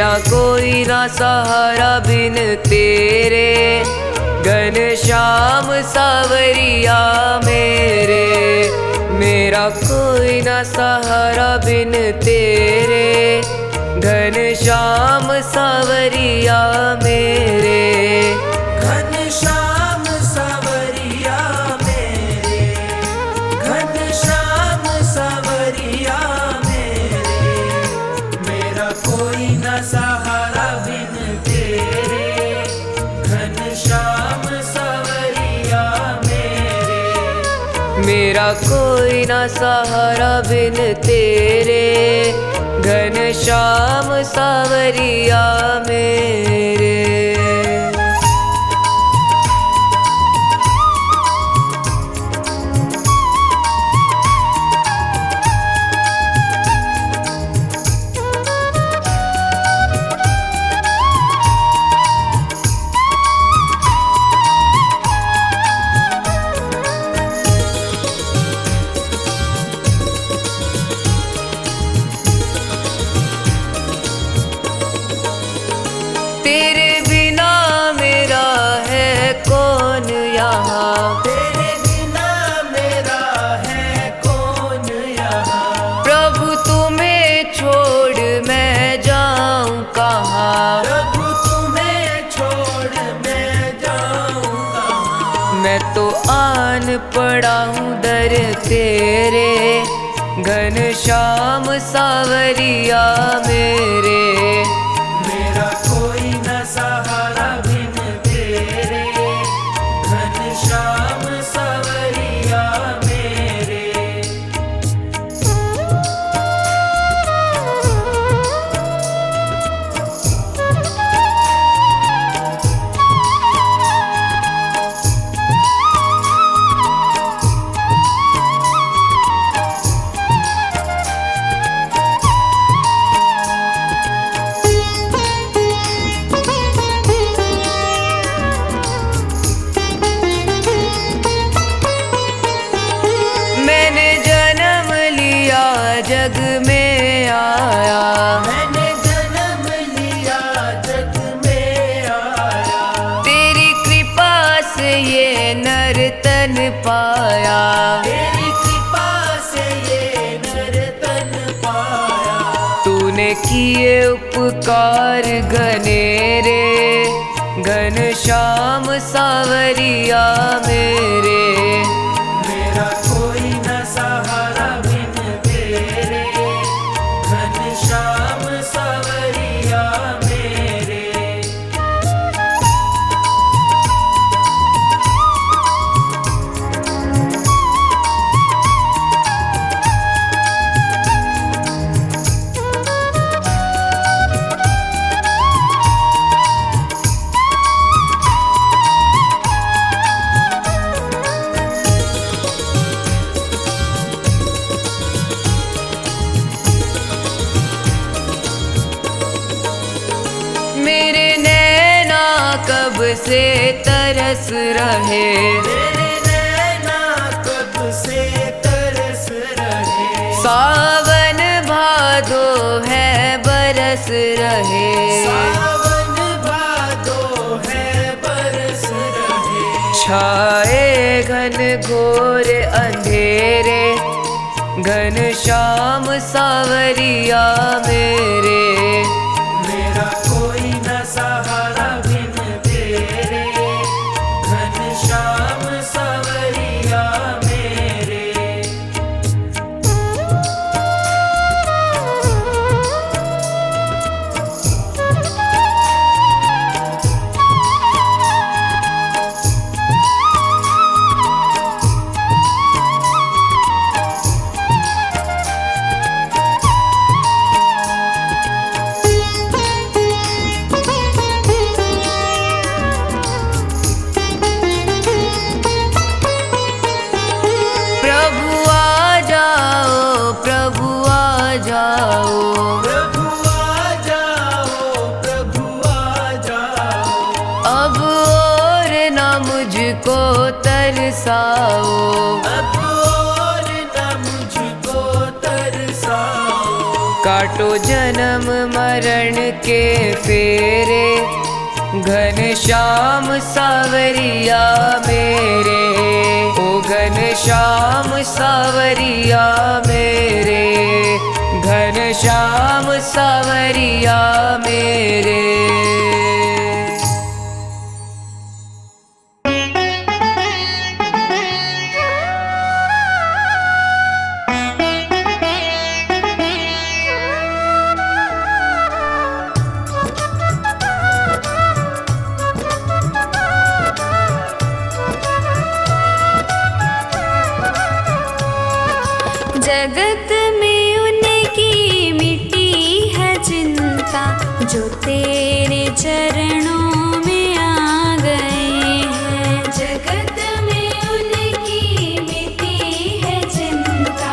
मेरा कोई ना सहारा बिन तेरे, घनश्याम सावरिया मेरे। मेरा कोई ना सहारा बिन तेरे, घनश्याम सावरिया मेरे। घनश्याम सावरिया मेरे, घनश्याम सावरिया मेरे। मेरा कोई न सहारा बिन तेरे, घनश्याम सावरिया मेरे। मेरा कोई ना सहारा बिन तेरे, घनश्याम सावरिया मेरे। तेरे बिना मेरा है कौन यहाँ, तेरे बिना मेरा है कौन यहाँ। प्रभु तुम्हें छोड़ मैं जाऊँ कहाँ। प्रभु तुम्हें छोड़ मैं जाऊँ कहाँ। मैं तो आन पड़ा हूँ दर तेरे, घनश्याम सावरिया मेरे। मेरा कोई न सहारा बिन तेरे, घनश्याम सावरिया मेरे। मैंने जन्म लिया जग में आया, मैंने जन्म लिया जग में आया। तेरी कृपा से ये नर तन पाया। तेरी कृपा से ये नर तन पाया। तूने किए उपकार घनेरे, घनश्याम सावरिया मेरे। मेरा कोई न सहारा बिन तेरे, घनश्याम सावरिया मेरे। मेरे नैना कब से तरस रहे, तेरे नैना कब से तरस रहे। सावन भादो है बरस रहे। सावन भादो है बरस रहे। छाए घन घोर अंधेरे, घनश्याम सावरिया मेरे। मेरा कोई न सहारा बिन तेरे, घनश्याम सावरिया मेरे। मुझको तरसाओ, अब और न मुझको तरसाओ। काटो जन्म मरण के फेरे, घनश्याम सावरिया मेरे, ओ घनश्याम सावरिया मेरे, घनश्याम सावरिया मेरे। जगत में उनकी मिटी है चिंता, जो तेरे चरणों में आ गए हैं। जगत में उनकी मिटी है चिंता,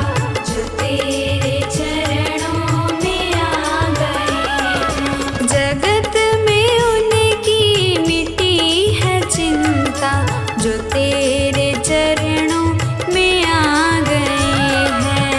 जो तेरे चरणों में आ गए हैं। जगत में उनकी मिटी है चिंता, जो तेरे चरणों में आ गए हैं।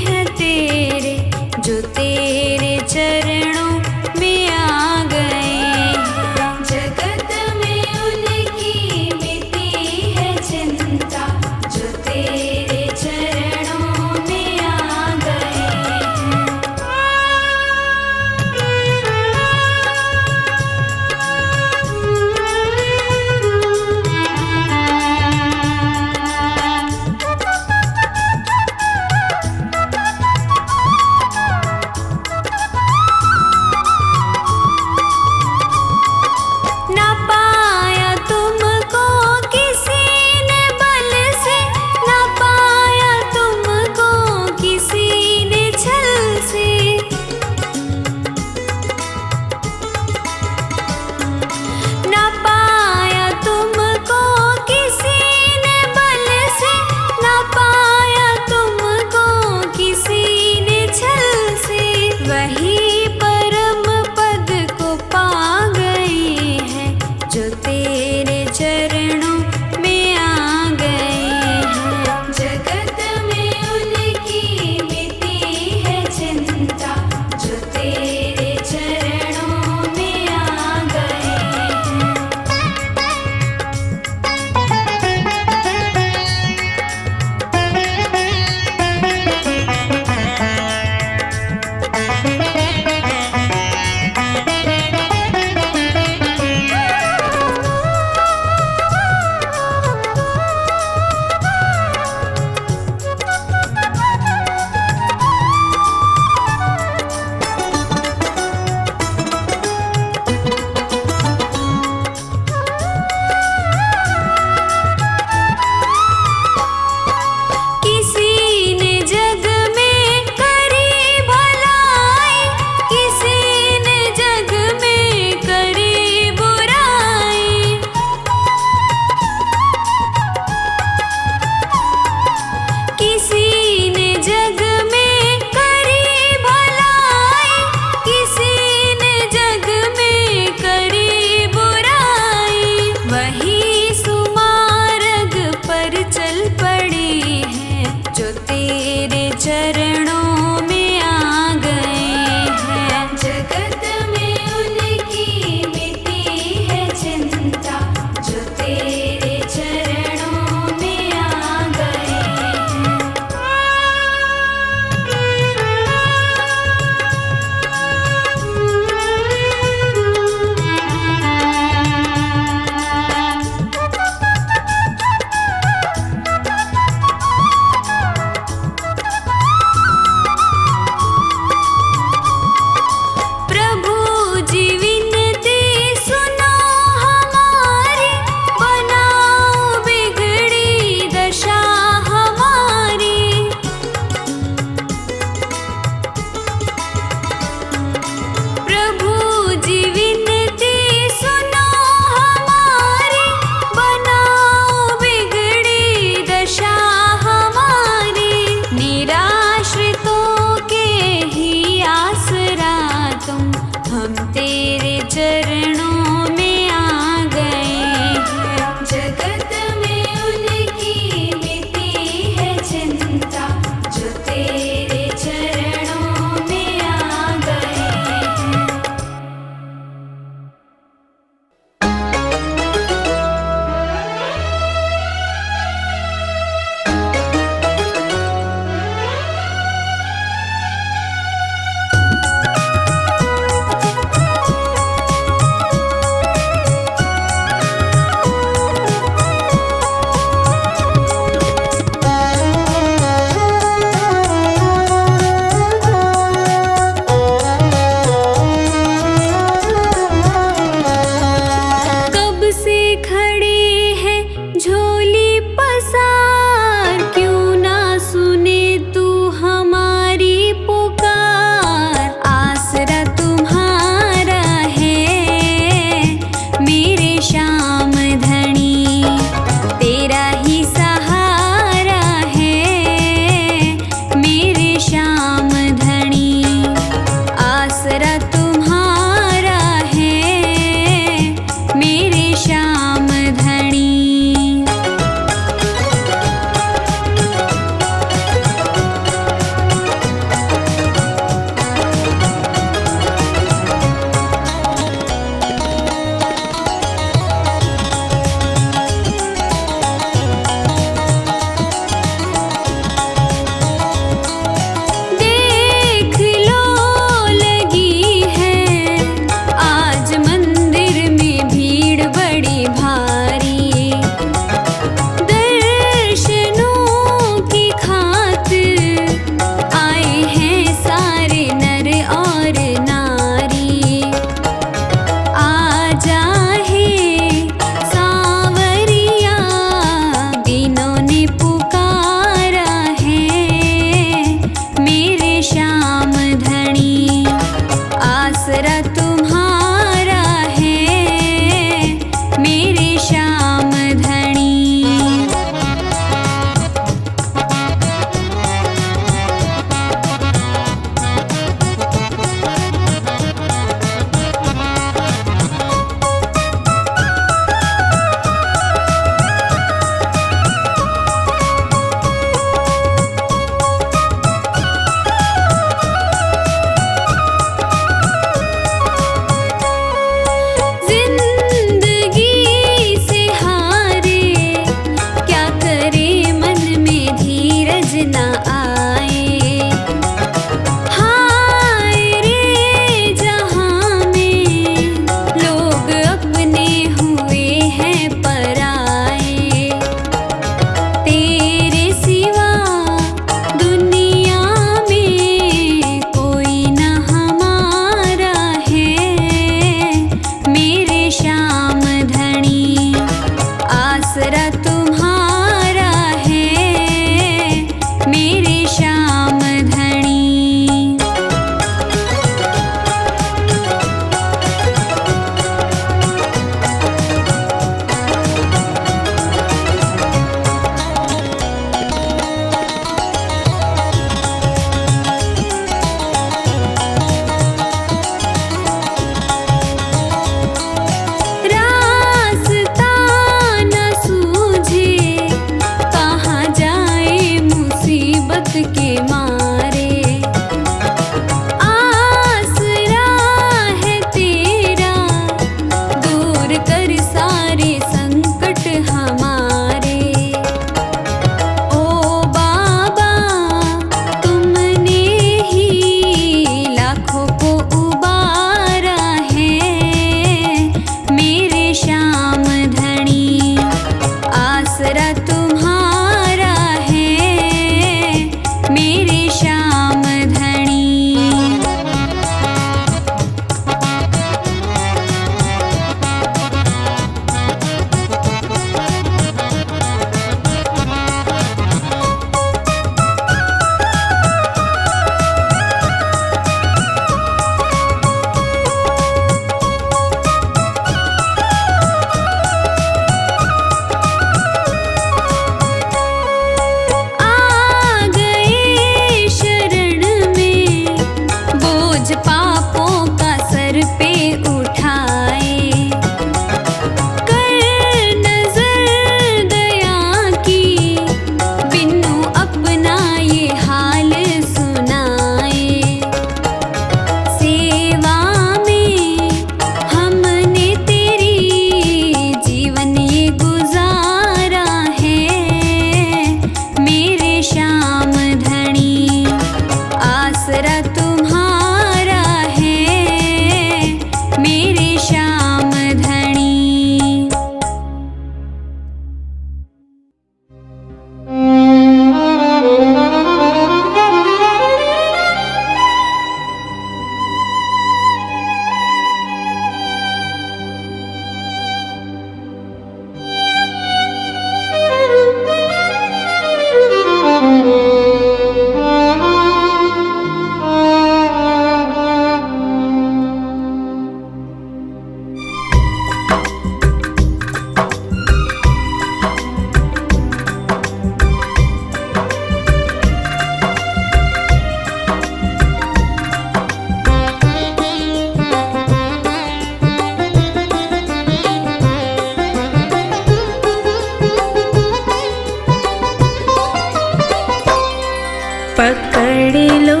पकड़ लो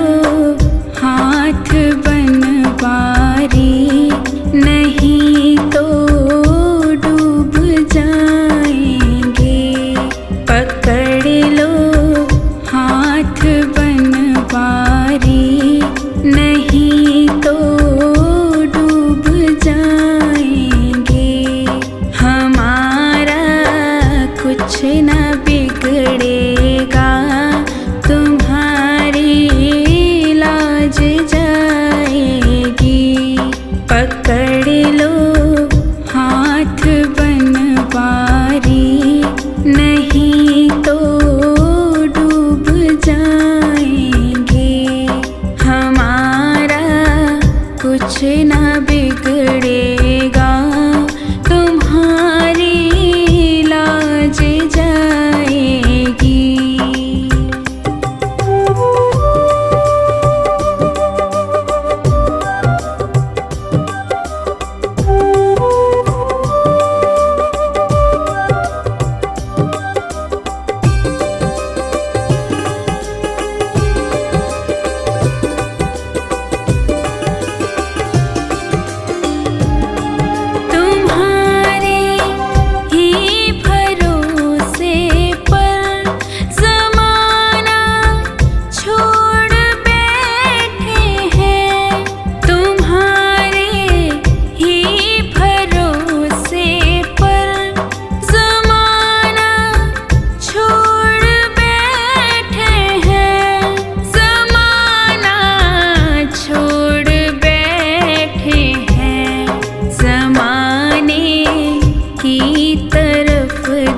हाथ बनवारी, नहीं तो डूब जाएंगे। पकड़ लो हाथ बनवारी, नहीं तो डूब जाएंगे। हमारा कुछ न बिगड़ेगा, तुम्हारी लाज जाएगी। पकड़ लो हाथ बनवारी, नहीं तो डूब जाएंगे। हमारा कुछ न बिगड़ेगा, तुम्हारी लाज जाएगी।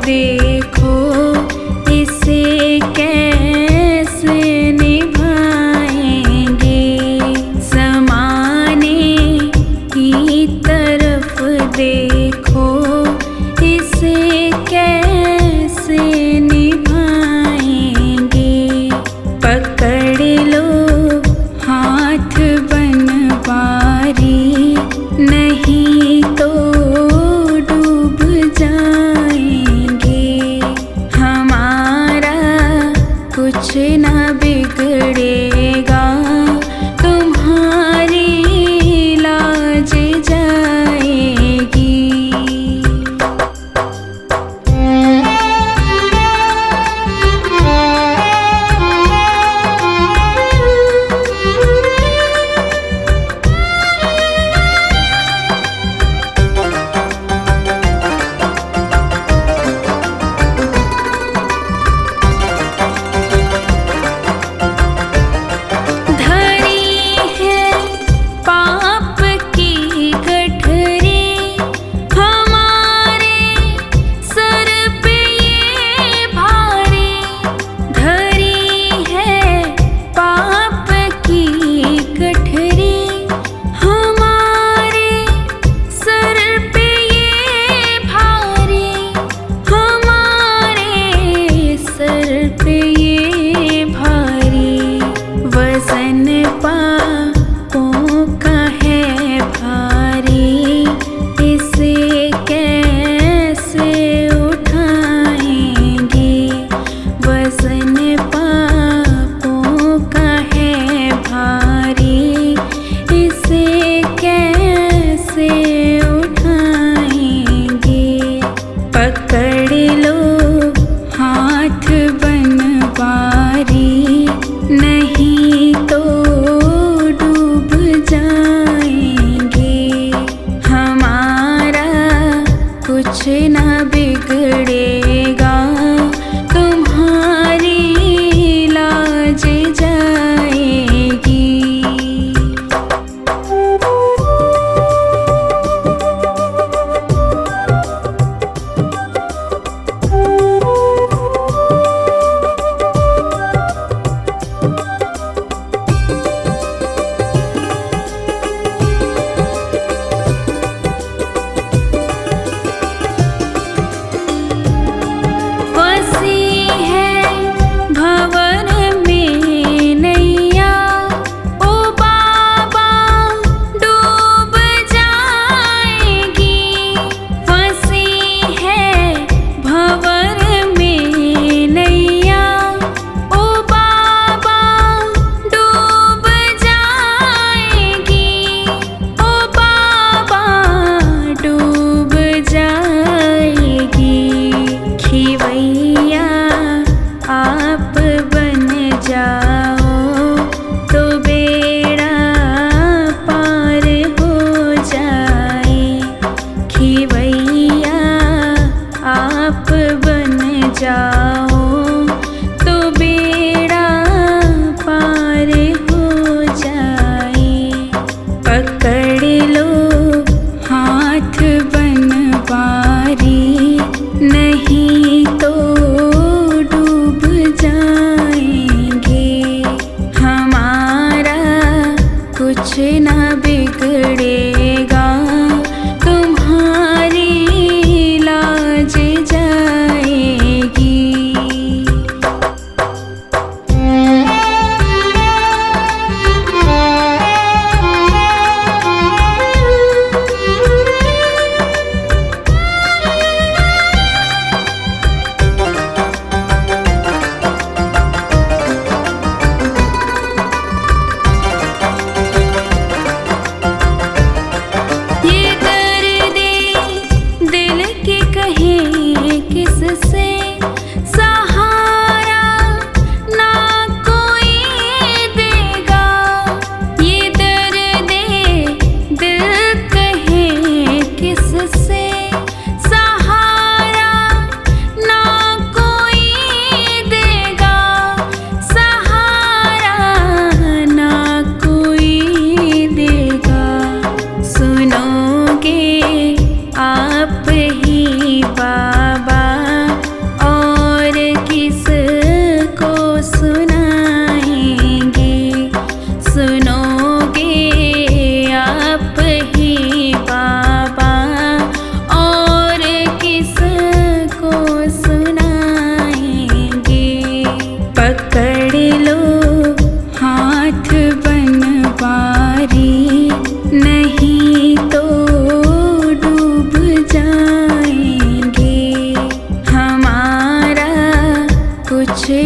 देखो इसे कैसे निभाएंगे। ज़माने की तरफ देखो इसे कैसे निभाएंगे। पकड़ लो हाथ बनवारी, नहीं तो डूब जाएंगे। हमारा कुछ न बिगड़ेगा, तुम्हारी लाज जाएगी।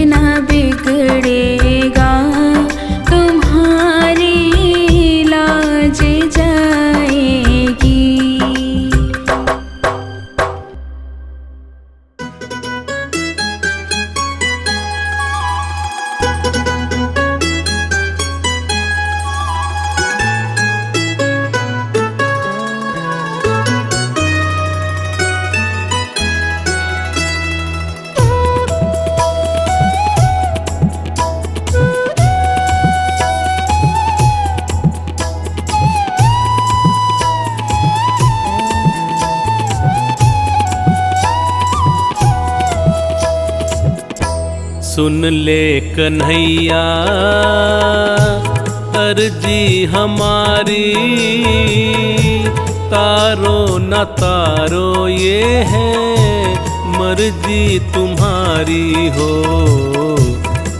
ना बिगड़ेगा, तुम्हारी लाज जाएगी। सुन ले कन्हैया अर्जी हमारी, तारो न तारो ये है मर्जी तुम्हारी हो।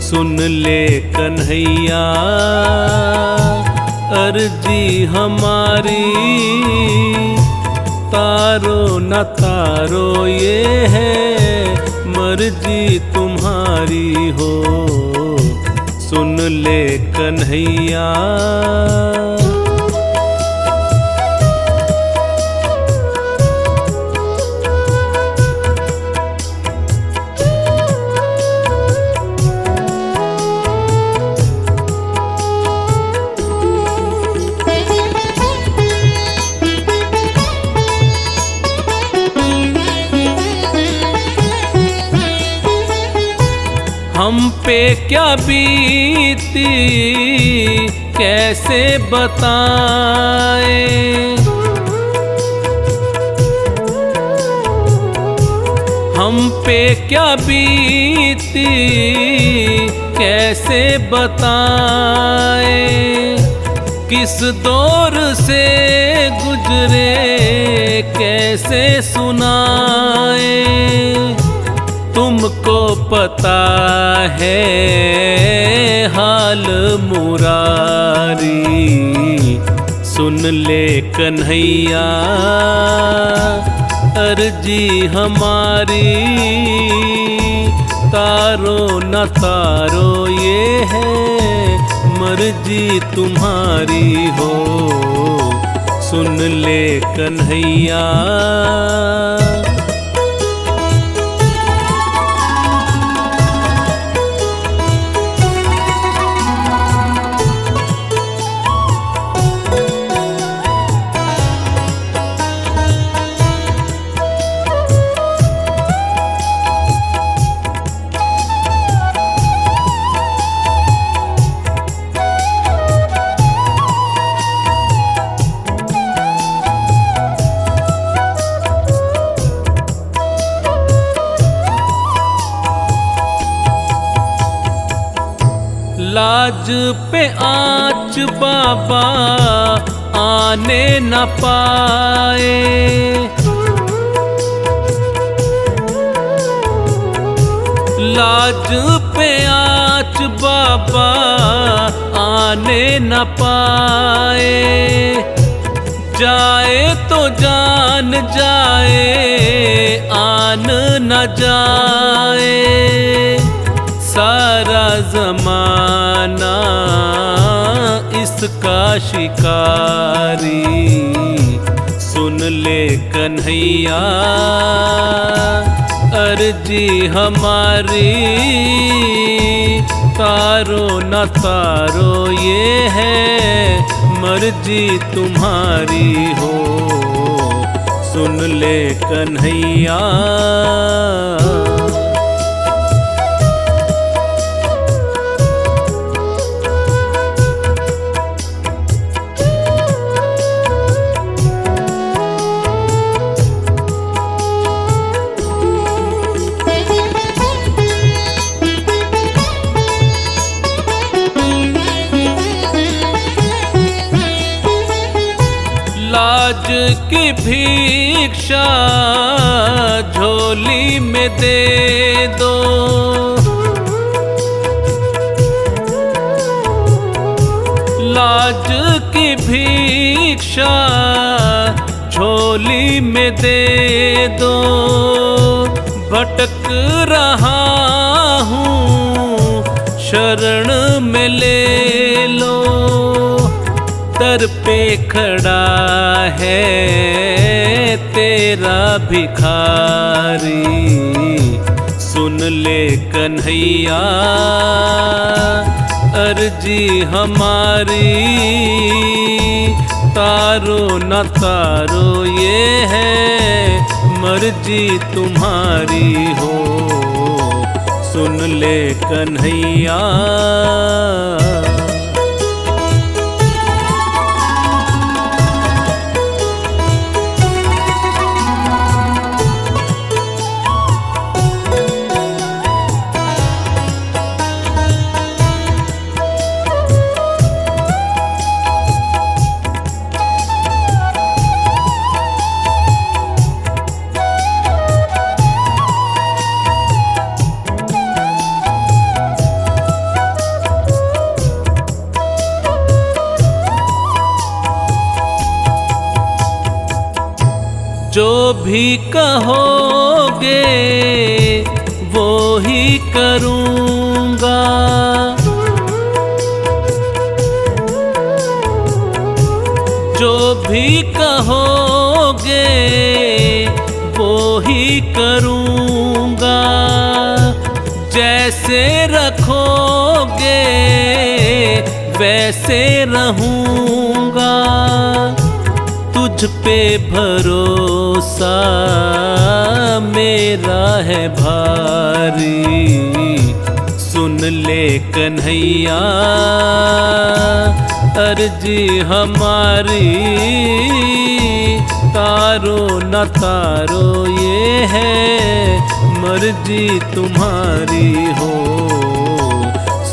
सुन ले कन्हैया अर्जी हमारी, तारो न तारो ये है मर्जी तुम्हारी हो। सुन ले कन्हैया। हम पे क्या बीती कैसे बताएं, हम पे क्या बीती कैसे बताएं, किस दौर से गुजरे कैसे सुनाएं। तुमको पता है हाल मुरारी, सुन ले कन्हैया अर्जी हमारी, तारो न तारो ये है मर्जी तुम्हारी हो। सुन ले कन्हैया। लाज पे आँच बाबा आने न पाए, लाज पे आँच बाबा आने न पाए। जाए तो जान जाए आन न जाए, सारा जमाना इसका शिकारी। सुन ले कन्हैया अर्जी हमारी, तारो न तारो ये है मर्जी तुम्हारी हो। सुन ले कन्हैया। लाज की भिक्षा झोली में दे दो, लाज की भिक्षा झोली में दे दो। भटक रहा हूँ शरण में ले लो, दर पे खड़ा है तेरा भिखारी। सुन ले कन्हैया अर्जी हमारी, तारो न तारो ये है मर्जी तुम्हारी हो। सुन ले कन्हैया। जो भी कहोगे वो ही करूँगा, जो भी कहोगे वो ही करूँगा। जैसे रखोगे वैसे रहूँगा, तुझ पे भरोसा मेरा है भारी। सुन ले कन्हैया अर्जी हमारी, तारो न तारो ये है मर्जी तुम्हारी हो।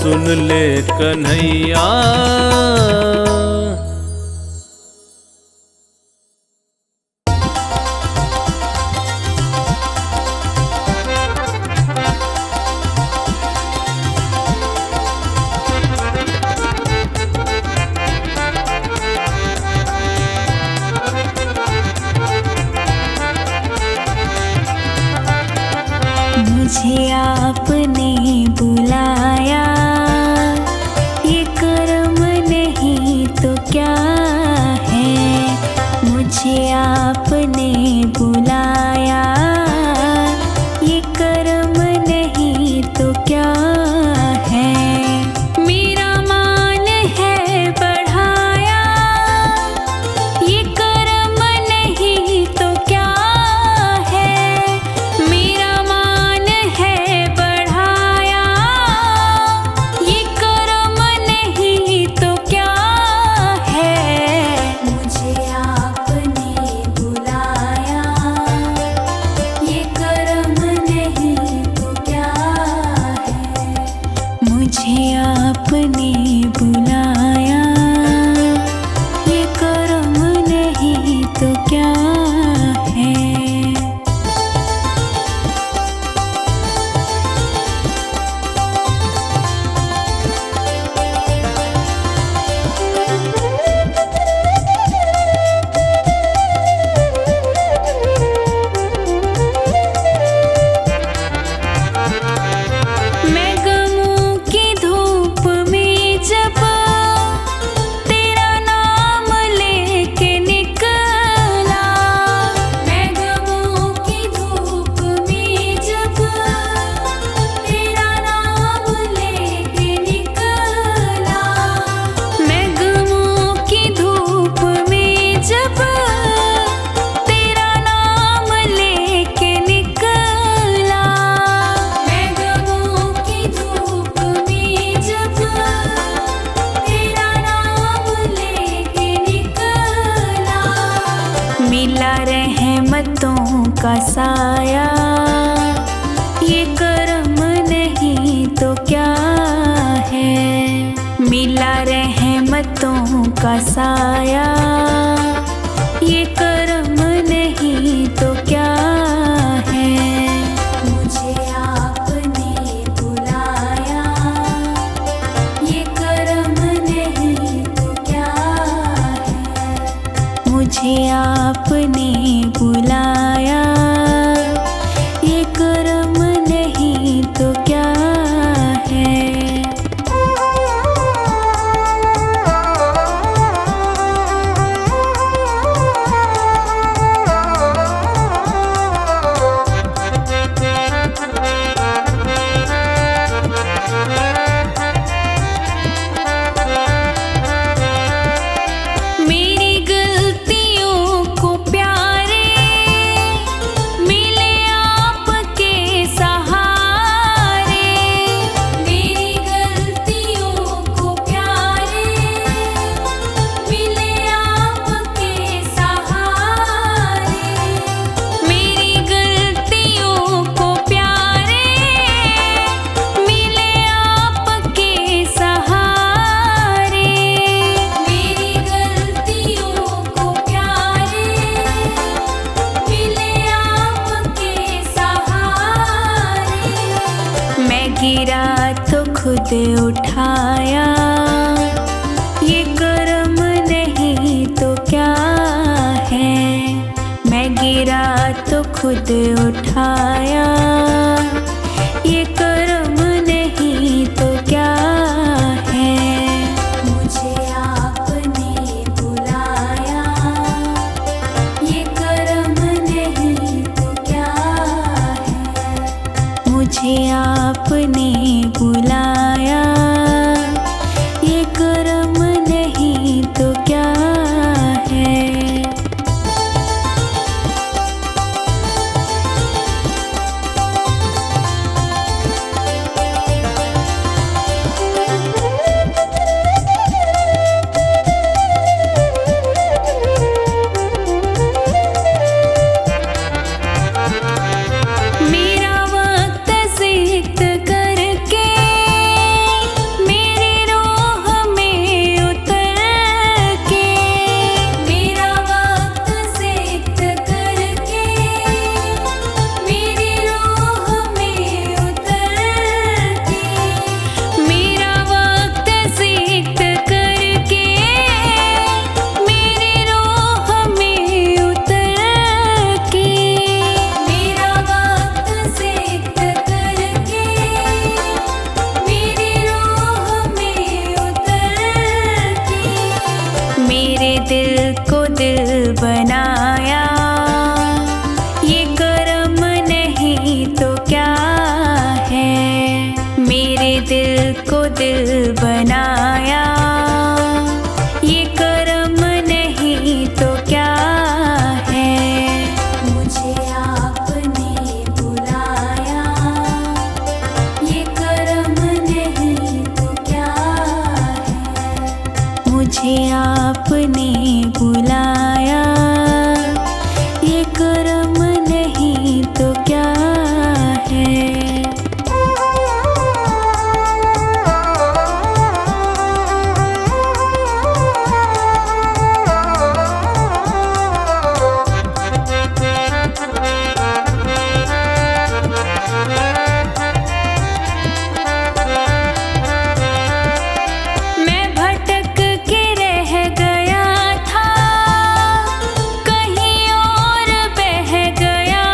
सुन ले कन्हैया। मुझे आपने बुलाया, ये कर्म नहीं तो क्या है। मुझे आपने बुलाया, ये कर्म नहीं तो क्या है। मेरा मान है बढ़ाया, ये कर्म नहीं तो क्या है। मेरा मुझे आपने बुलाया, ये कर्म नहीं तो क्या है। मिला रहमतों का साया, ये कर्म नहीं तो क्या है। मिला रहमतों का साया, ये कर्म नहीं तो क्या है। मुझे आपने बुलाया, ये कर्म नहीं तो क्या है। मुझे आपने बुलाया, ये कर्म नहीं तो क्या है। खुद उठाया, ये कर्म नहीं तो क्या है। मैं गिरा तो खुद उठाया, ये कर्म नहीं तो क्या है। मुझे आपने बुलाया, ये कर्म नहीं तो क्या है। मुझे आपने बुलाया, ये कर्म नहीं तो क्या है। मेरा वक्त सिक्त करके मेरी रोह में उतर के, मेरा वक्त सिक्त करके मेरी रोह में उतर के, मेरा वक्त सिक्त करके मेरी रोह में उतर के, मेरा वक्त सिक्त करके मेरी रोह में उतर के, मेरे दिल को दिल बनाया, ये कर्म नहीं तो क्या है। मेरे दिल को दिल बनाया, ये कर्म नहीं तो क्या है। मुझे आपने बुलाया, ये कर्म नहीं तो क्या है। मुझे आपने बुलाया, ये कर्म नहीं तो क्या है। मैं भटक के रह गया था, कहीं और बह गया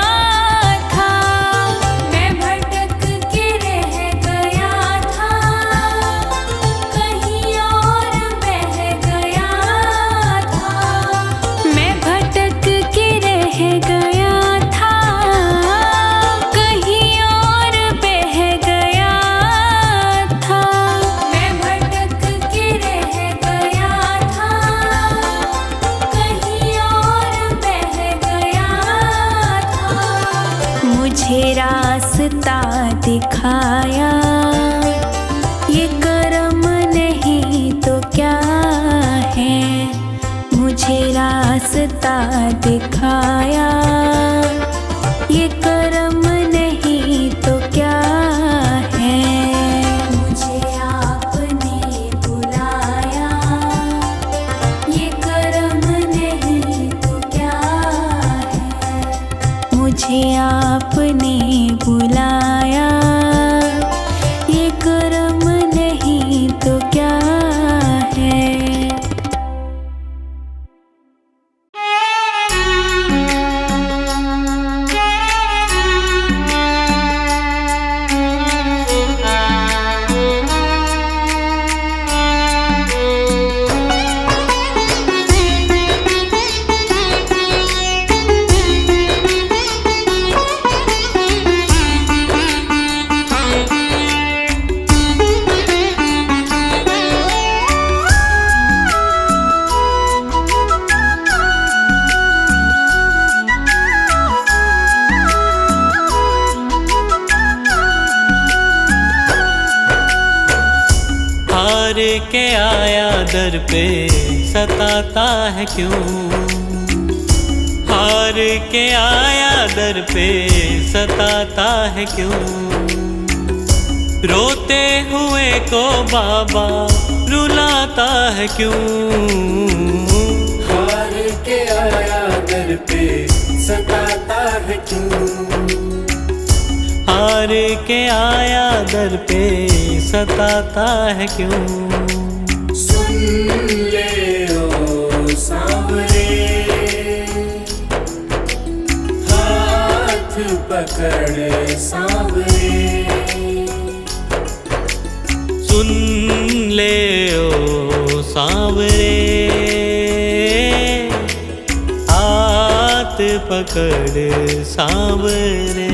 था। मैं भटक के रह गया था, कहीं और बह गया था। मैं भटक के रह गया था, कहीं और बह गया था। मैं भटक के रह गया था, कहीं और बह गया था। मुझे रास्ता दिखाया, ये कर्म नहीं तो क्या है। मुझे रास्ता दिखाया, ये कर्म नहीं तो क्या है। मुझे आपने बुलाया, ये कर्म नहीं तो क्या है। मुझे आपने बुलाया, ये कर्म नहीं तो क्या है। हार के आया दर पे सताता है क्यों। हार के आया दर पे सताता है क्यों। रोते हुए को बाबा रुलाता है क्यों। हार के आया दर पे सताता है क्यों। हार के आया दर पे सताता है क्यों? सुन ले ओ सांवरे, हाथ पकड़ सांवरे। सुन ले ओ सांवरे, हाथ पकड़ सांवरे।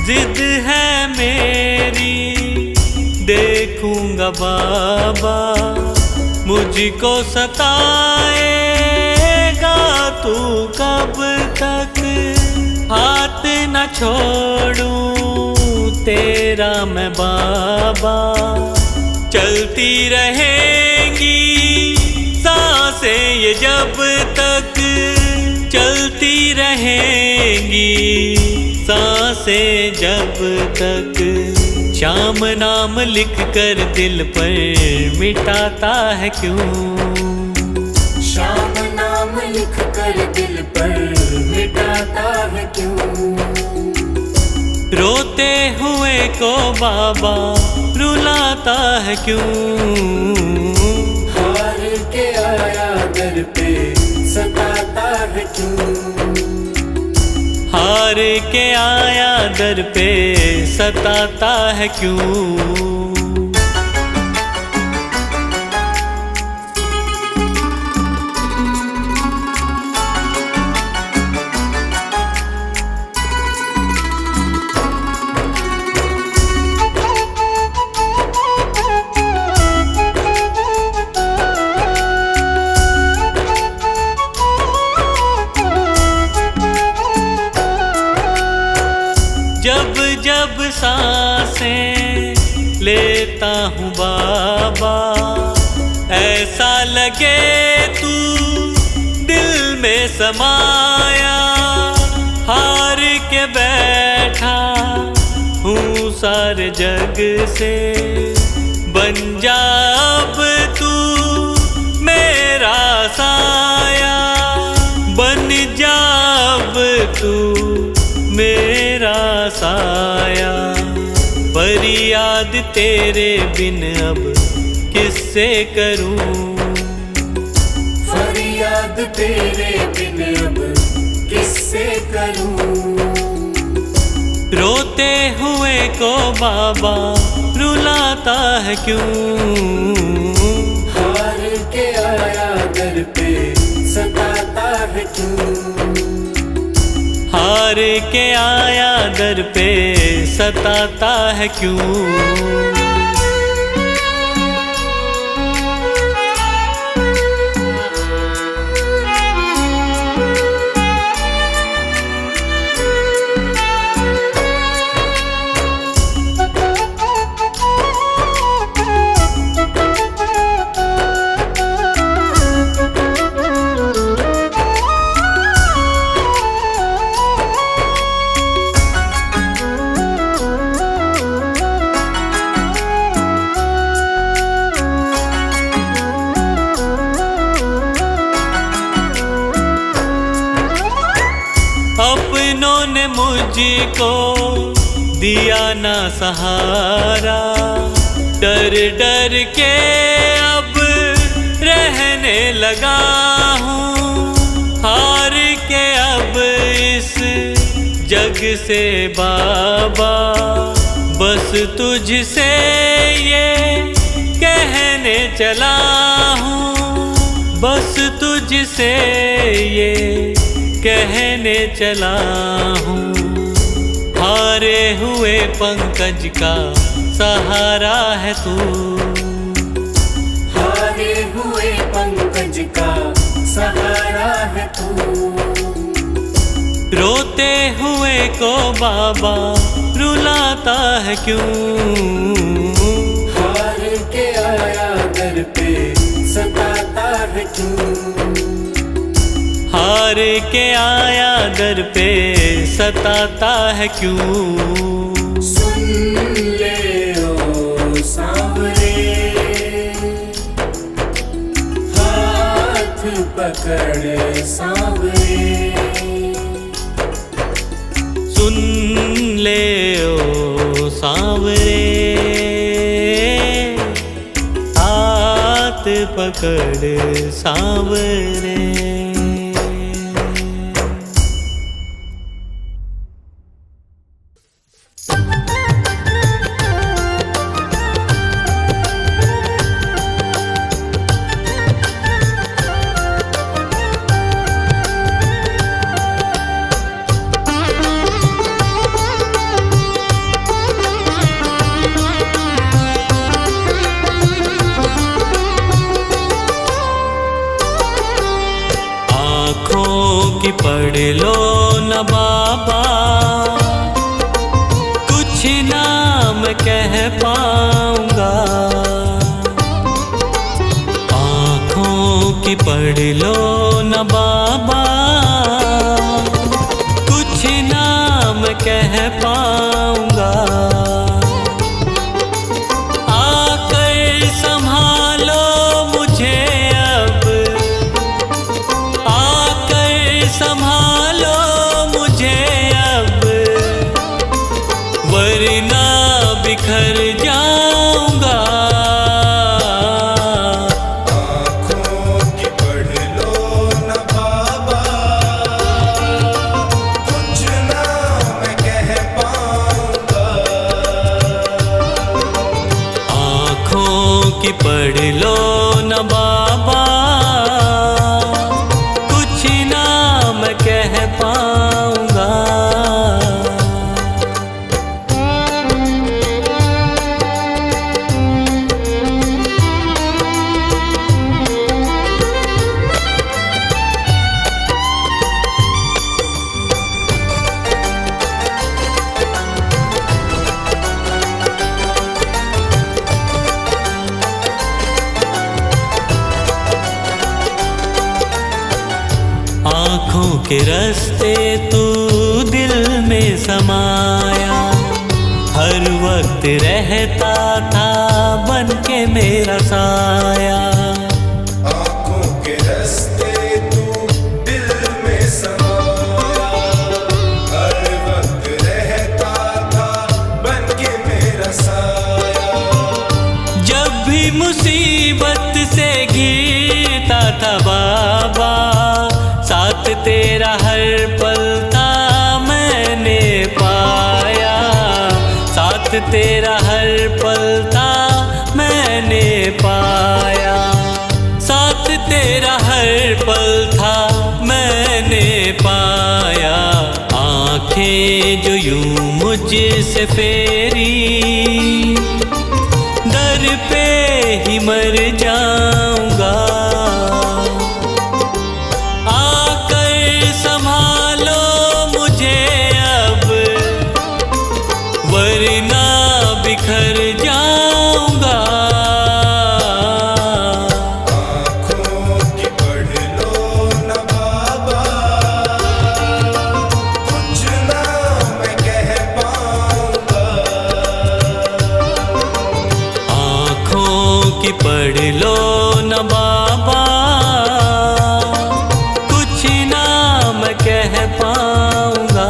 जिद है मेरी देखूंगा बाबा, मुझको सताएगा तू कब तक? हाथ न छोड़ूं तेरा मैं बाबा, चलती रहेंगी सांसें ये जब तक, चलती रहेंगी सांसें जब तक। श्याम नाम लिख कर दिल पर मिटाता है क्यों? श्याम नाम लिख कर दिल पर मिटाता है क्यों? रोते हुए को बाबा रुलाता है क्यों? हार के आया दर पे सताता है क्यों? हार के आया दर पे सताता है क्यों? जब जब सांसें लेता हूँ बाबा, ऐसा लगे तू दिल में समाया। हार के बैठा हूँ सारे जग से, बन जा अब तू मेरा साया, बन जा अब तू मेरा साया। फरियाद तेरे बिन अब किससे करूं? फरियाद तेरे बिन अब किससे करूं? रोते हुए को बाबा रुलाता है क्यों? हार के आया दर पे सताता है क्यों? हार के आया दर पे सताता है क्यों? अपनों ने मुझको दिया ना सहारा, डर डर के अब रहने लगा हूँ। हार के अब इस जग से बाबा, बस तुझसे ये कहने चला हूँ, बस तुझसे ये कहने चला हूँ। हारे हुए पंकज का सहारा है तू, को बाबा रुलाता है क्यों? हार के आया दर पे सताता है क्यों? हार के आया दर पे सताता है क्यों? सुन ले ओ सांवरे, हाथ पकड़ सांवरे। सुन ले ओ सांवरे, हाथ पकड़ सांवरे। कि पढ़ लो न बाबा, कुछ ना मैं कह पाऊंगा। आँखों की पढ़ लो न बाबा, कुछ ना मैं कह पाऊंगा। आकर संभालो मुझे अब, संभालो मुझे अब, वरना बिखर जाऊंगा। आँखों की पढ़ लो न बाबा, कुछ ना मैं कह पाऊंगा। आँखों की पढ़ लो न बाबा, मैं कह पाऊंगा। आँखों के रास्ते तू दिल में समाया, हर वक्त रहता था बन के मेरा साया। आँखों के रास्ते तू दिल में समाया, हर वक्त रहता था बन के मेरा साया। जब भी मुसीबत से घिरता था बाबा, साथ तेरा हर पल था मैंने पाया। साथ तेरा हर पल था मैंने पाया। साथ तेरा हर पल था मैंने पाया। आँखें जो यूं मुझसे फेरी, दर पे ही मर जाऊंगा। संभालो मुझे अब, वरना बिखर जाऊंगा। आँखों की पढ़ लो न बाबा, कुछ ना मैं कह पाऊंगा। आँखों की पढ़ लो न बाबा, मैं कह पाऊंगा।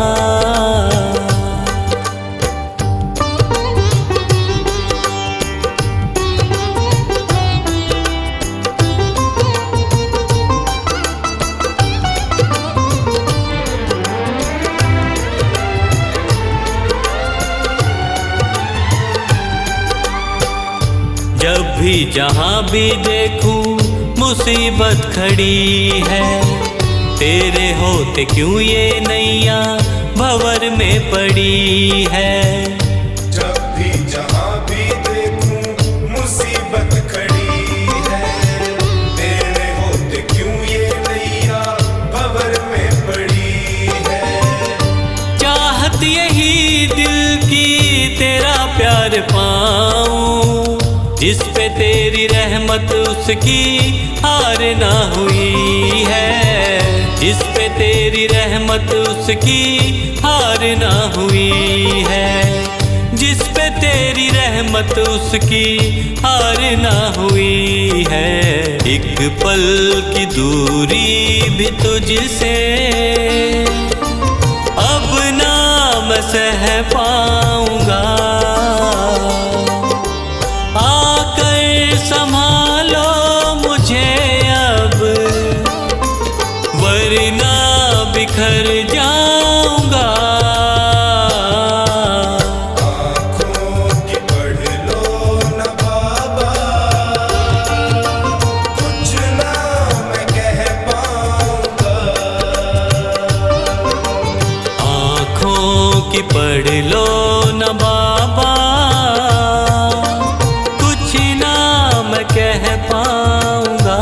जब भी जहां भी देखूं मुसीबत खड़ी है, तेरे होते क्यों ये नैया भंवर में पड़ी है। जब भी जहां भी देखूं मुसीबत खड़ी है, तेरे होते क्यों ये नैया भंवर में पड़ी है। चाहत जिस पे तेरी रहमत उसकी हार ना हुई है, जिस पे तेरी रहमत उसकी हार ना हुई है, जिस पे तेरी रहमत उसकी हार ना हुई है। एक पल की दूरी भी तुझसे अब ना मैं सह पाऊंगा, आकर संभालो मुझे अब, वरना बिखर जाऊंगा। आँखों की पढ़ लो न बाबा, कुछ ना मैं कह पाऊंगा। आँखों की पढ़ लो न बाबा, कुछ ना मैं कह पाऊंगा।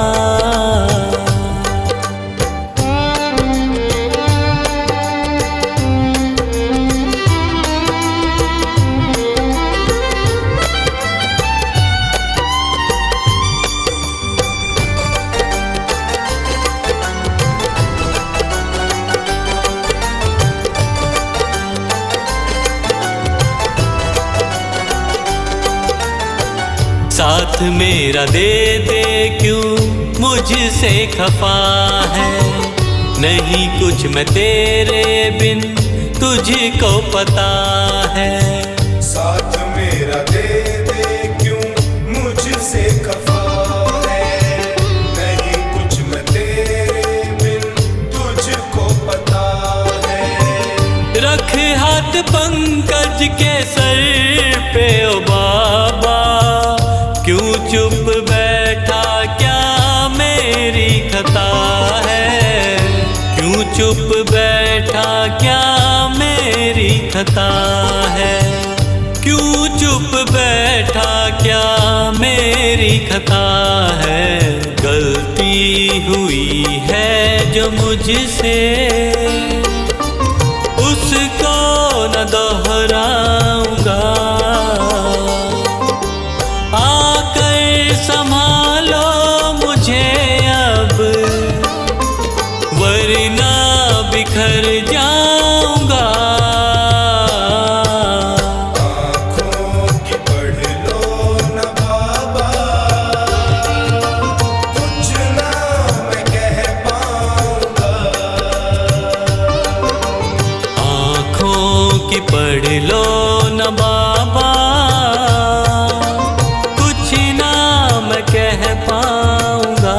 साथ मेरा दे दे क्यों मुझसे खफा है, नहीं कुछ मैं तेरे बिन तुझको पता है। साथ मेरा दे दे क्यों मुझसे खफा है, नहीं कुछ मैं तेरे बिन तुझको पता है। रख हाथ पंकज के सर पे ओ बाबा, क्यों चुप बैठा क्या मेरी खता है, क्यों चुप बैठा क्या मेरी खता है, क्यों चुप बैठा क्या मेरी खता है। गलती हुई है जो मुझसे उसको न दोहराऊंगा, आकर संभालो मुझे अब, वरना बिखर जाऊंगा। आँखों की पढ़ लो न बाबा, कुछ ना मैं कह पाऊंगा। आँखों की पढ़ लो न बाबा, कुछ ना मैं कह पाऊंगा।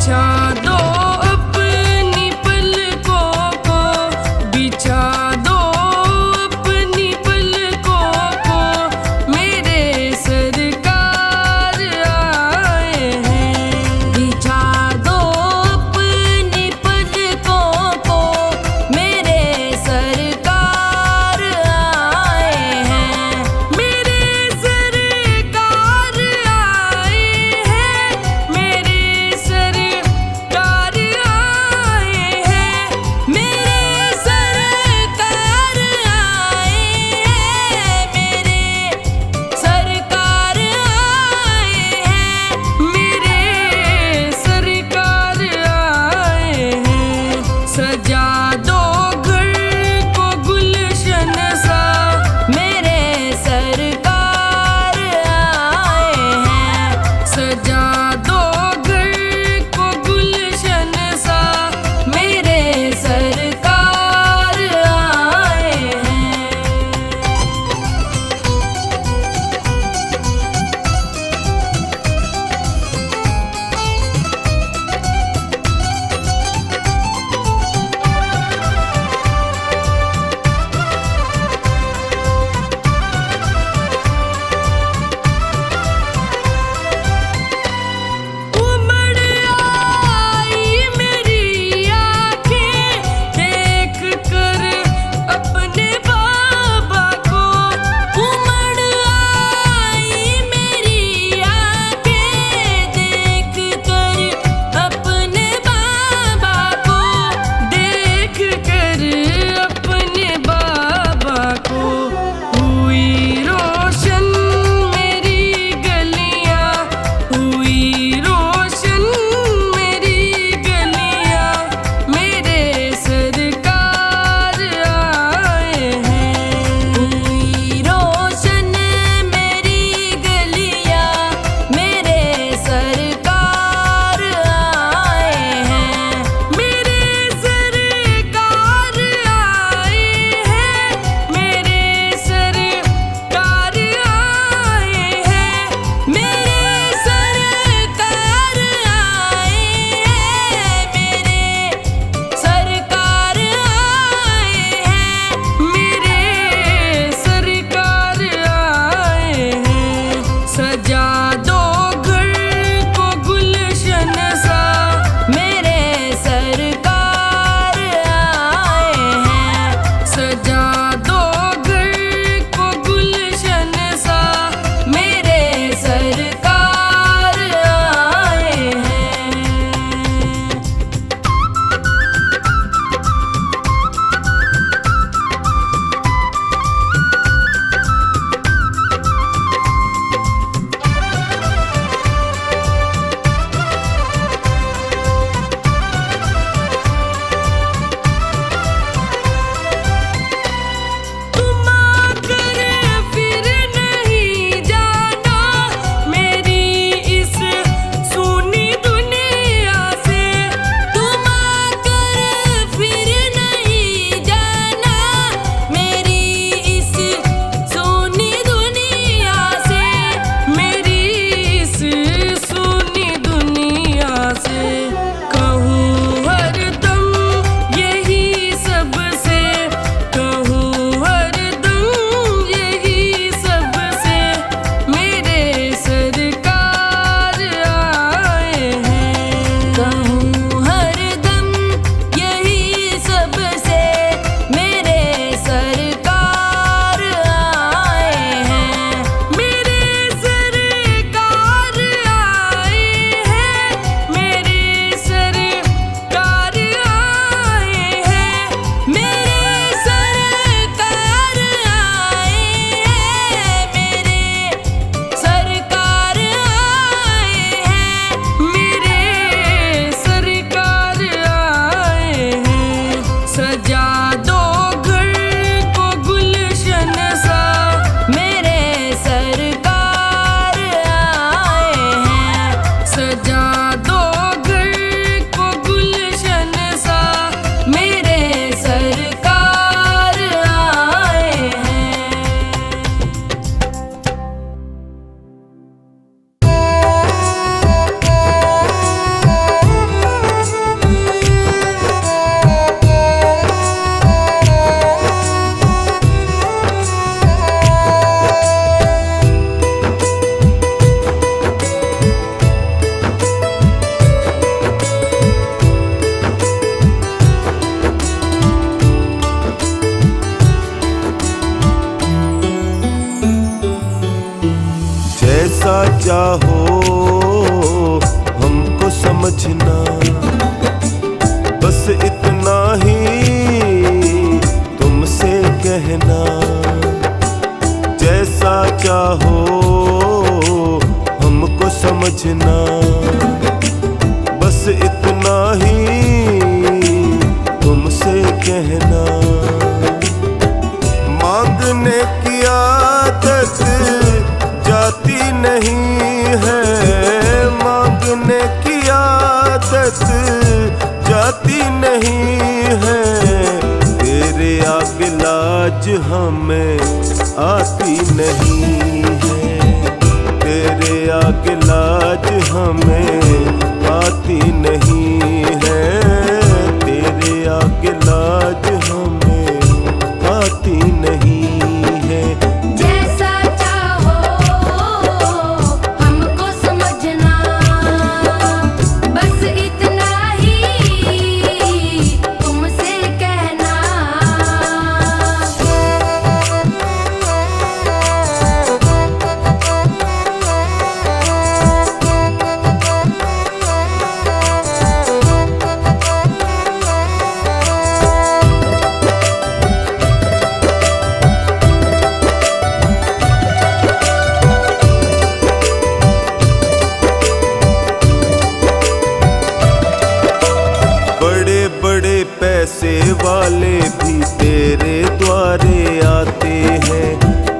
बिछा दो अपनी पलकों को, बिछा दो अपनी पलकों को, मेरे सरकार आए हैं। बिछा दो अपनी पलकों को, मेरे सरकार आए हैं। मेरे सरकार आए हैं, मेरे सरकार चाहो हमको समझना, बस इतना ही तुमसे कहना। जैसा चाहो हमको समझना, बस इतना ही तुमसे कहना। मांगने की आदत जाती नहीं है, मांगने की आदत जाती नहीं है। तेरे आगे लाज हमें आती नहीं है, तेरे आगे लाज हमें आती नहीं है, तेरे आगे लाज हमें आती नहीं है। जैसा चाहो हमको समझना, बस इतना ही तुमसे कहना। बड़े बड़े पैसे वाले भी तेरे द्वारे आते हैं,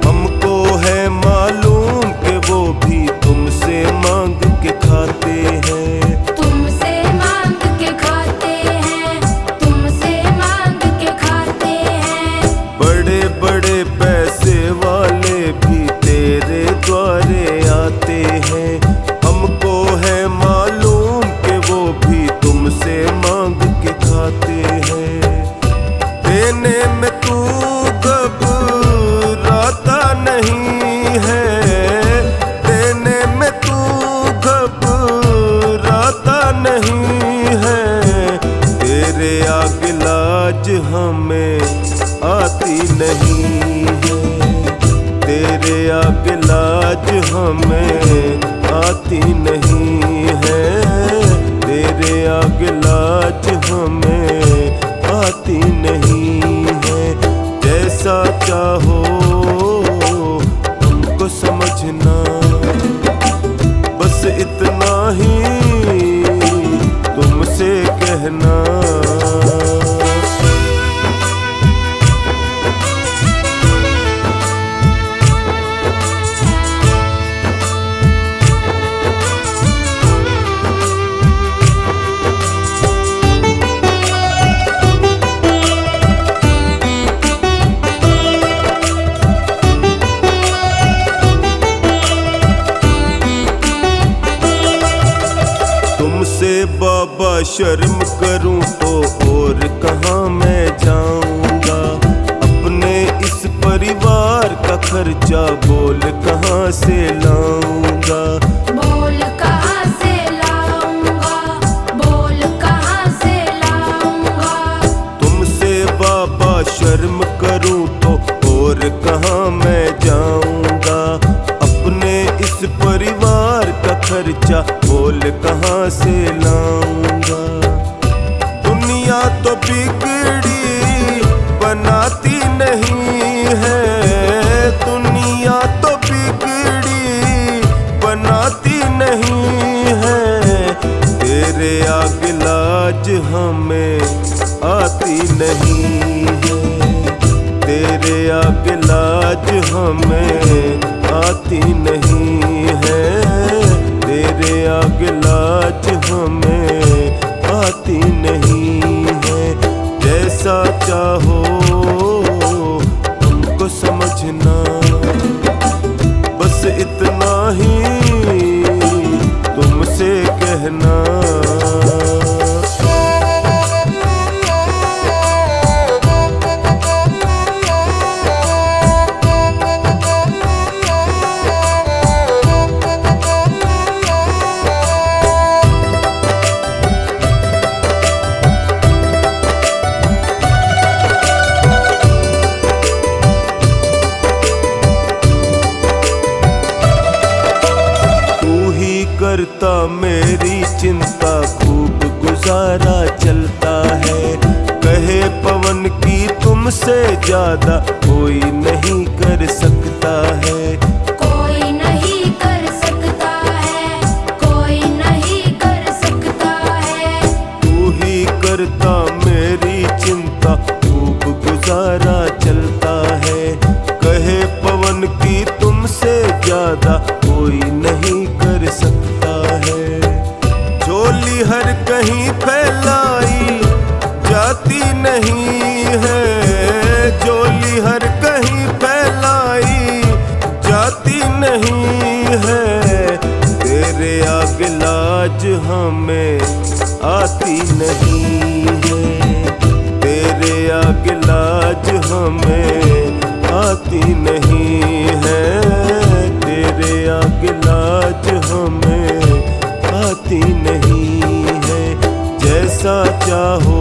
हमको है मालूम कि वो भी तुमसे मांग के खाते हैं। तुमसे मांग के खाते हैं, तुमसे मांग के खाते हैं। बड़े बड़े पैसे वाले भी तेरे द्वारे आते हैं, हमको है मालूम कि वो भी तुमसे मांग के खाते हैं। देने में तू घबराता नहीं है, देने में तू घबराता नहीं है। तेरे आगे लाज हमें आती नहीं है, तेरे आगे लाज हमें आती नहीं है, तेरे आगे लाज हमें आती नहीं है। जैसा चाहो हमको समझना, बस इतना ही तुमसे कहना। तुमसे बाबा शर्म करूं तो और कहाँ मैं जाऊंगा। अपने इस परिवार का खर्चा बोल कहाँ से लाऊंगा। बोल कहाँ से लाऊंगा, बोल कहाँ से लाऊंगा। तुमसे बाबा शर्म करूं तो और कहाँ मैं जाऊंगा। अपने इस परिवार का खर्चा बोल कहाँ से लाऊंगा। दुनिया तो बिगड़ी बनाती नहीं है, दुनिया तो बिगड़ी बनाती नहीं है। तेरे आगे लाज हमें आती नहीं है, तेरे आगे लाज हमें आती नहीं है, तेरे आगे लाज हमें आती नहीं है। जैसा चाहो हमको समझना, बस इतना ही तुमसे कहना। तुमसे ज्यादा कोई नहीं कर सकता है। कोई नहीं कर सकता है, कोई नहीं कर सकता है। तू ही करता मेरी चिंता, खूब गुजारा चलता है। कहे पवन की तुमसे ज्यादा कोई नहीं कर सकता है। झोली हर कहीं फैलाई जाती नहीं है, झोली हर कहीं फैलाई जाती नहीं है। तेरे आगे लाज हमें आती नहीं है, तेरे आगे लाज हमें आती नहीं है, तेरे आगे लाज हमें आती नहीं है। जैसा चाहो